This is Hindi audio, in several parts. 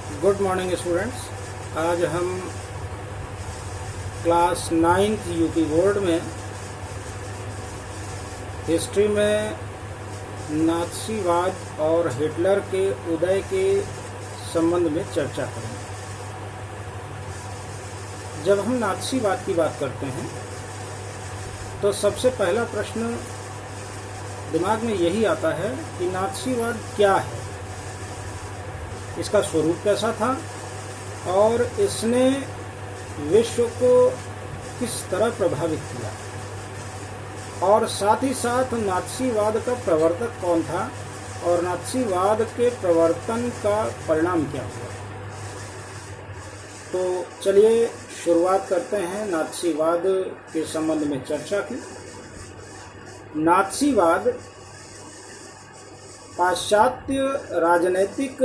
Good morning students. आज हम क्लास 9th यूपी बोर्ड में हिस्ट्री में नाज़ीवाद और हिटलर के उदय के संबंध में चर्चा करेंगे। जब हम नाज़ीवाद की बात करते हैं तो सबसे पहला प्रश्न दिमाग में यही आता है कि नाज़ीवाद क्या है, इसका स्वरूप कैसा था और इसने विश्व को किस तरह प्रभावित किया, और साथ ही साथ नाज़ीवाद का प्रवर्तक कौन था और नाज़ीवाद के प्रवर्तन का परिणाम क्या हुआ। तो चलिए शुरुआत करते हैं नाज़ीवाद के संबंध में चर्चा की। नाज़ीवाद पाश्चात्य राजनैतिक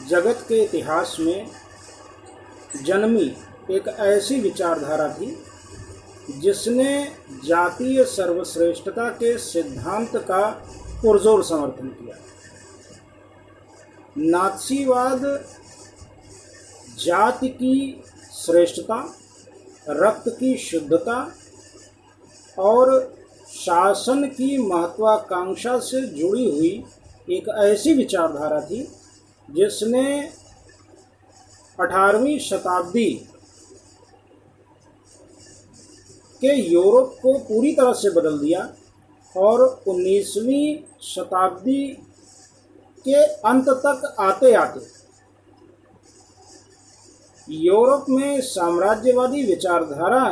जगत के इतिहास में जन्मी एक ऐसी विचारधारा थी जिसने जातीय सर्वश्रेष्ठता के सिद्धांत का पुरजोर समर्थन किया। नाज़ीवाद जाति की श्रेष्ठता, रक्त की शुद्धता और शासन की महत्वाकांक्षा से जुड़ी हुई एक ऐसी विचारधारा थी जिसने 18वीं शताब्दी के यूरोप को पूरी तरह से बदल दिया और 19वीं शताब्दी के अंत तक आते आते यूरोप में साम्राज्यवादी विचारधारा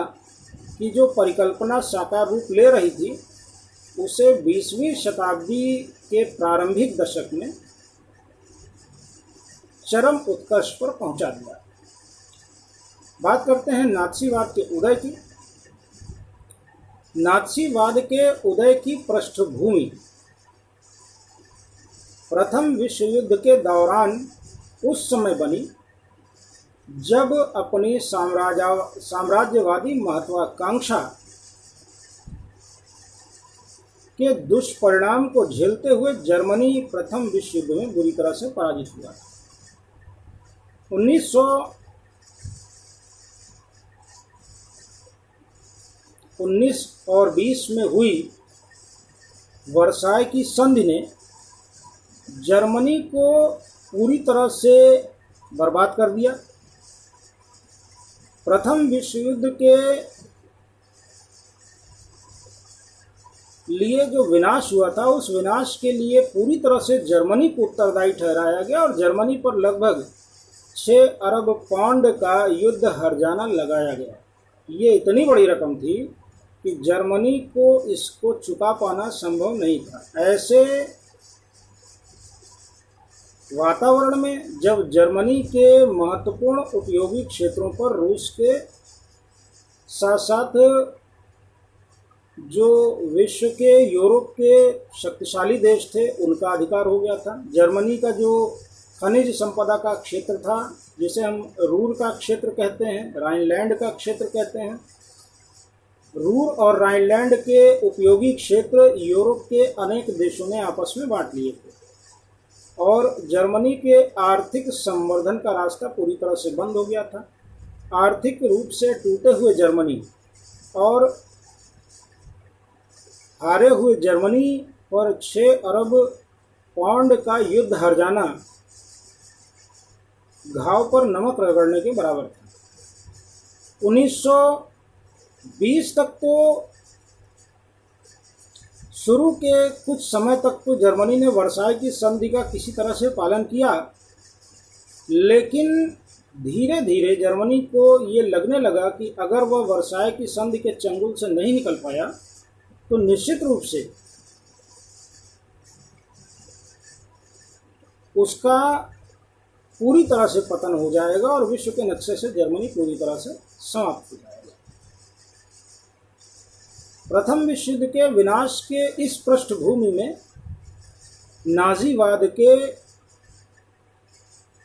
की जो परिकल्पना साकार रूप ले रही थी उसे 20वीं शताब्दी के प्रारंभिक दशक में चरम उत्कर्ष पर पहुंचा दिया। बात करते हैं नाज़ीवाद के उदय की। नाज़ीवाद के उदय की पृष्ठभूमि प्रथम विश्व युद्ध के दौरान उस समय बनी जब अपनी साम्राज्यवादी महत्वाकांक्षा के दुष्परिणाम को झेलते हुए जर्मनी प्रथम विश्व युद्ध में बुरी तरह से पराजित हुआ। 1919 और 20 में हुई वर्साय की संधि ने जर्मनी को पूरी तरह से बर्बाद कर दिया। प्रथम विश्व युद्ध के लिए जो विनाश हुआ था उस विनाश के लिए पूरी तरह से जर्मनी को उत्तरदायी ठहराया गया और जर्मनी पर लगभग 6 अरब पाउंड का युद्ध हर्जाना लगाया गया। ये इतनी बड़ी रकम थी कि जर्मनी को इसको चुका पाना संभव नहीं था। ऐसे वातावरण में जब जर्मनी के महत्वपूर्ण उपयोगी क्षेत्रों पर रूस के साथ साथ जो विश्व के यूरोप के शक्तिशाली देश थे उनका अधिकार हो गया था। जर्मनी का जो खनिज संपदा का क्षेत्र था जिसे हम रूर का क्षेत्र कहते हैं, राइनलैंड का क्षेत्र कहते हैं, रूर और राइनलैंड के उपयोगी क्षेत्र यूरोप के अनेक देशों ने आपस में बांट लिए थे और जर्मनी के आर्थिक संवर्धन का रास्ता पूरी तरह से बंद हो गया था। आर्थिक रूप से टूटे हुए जर्मनी और हारे हुए जर्मनी पर 6 अरब पाउंड का युद्ध हर्जाना घाव पर नमक रगड़ने के बराबर था। 1920 तक तो शुरू के कुछ समय तक तो जर्मनी ने वर्साय की संधि का किसी तरह से पालन किया, लेकिन धीरे धीरे जर्मनी को ये लगने लगा कि अगर वह वर्साय की संधि के चंगुल से नहीं निकल पाया तो निश्चित रूप से उसका पूरी तरह से पतन हो जाएगा और विश्व के नक्शे से जर्मनी पूरी तरह से समाप्त हो जाएगा। प्रथम विश्व युद्ध के विनाश के इस पृष्ठभूमि में नाज़ीवाद के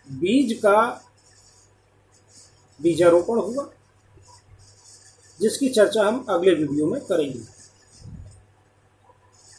बीज का बीजारोपण हुआ जिसकी चर्चा हम अगले वीडियो में करेंगे।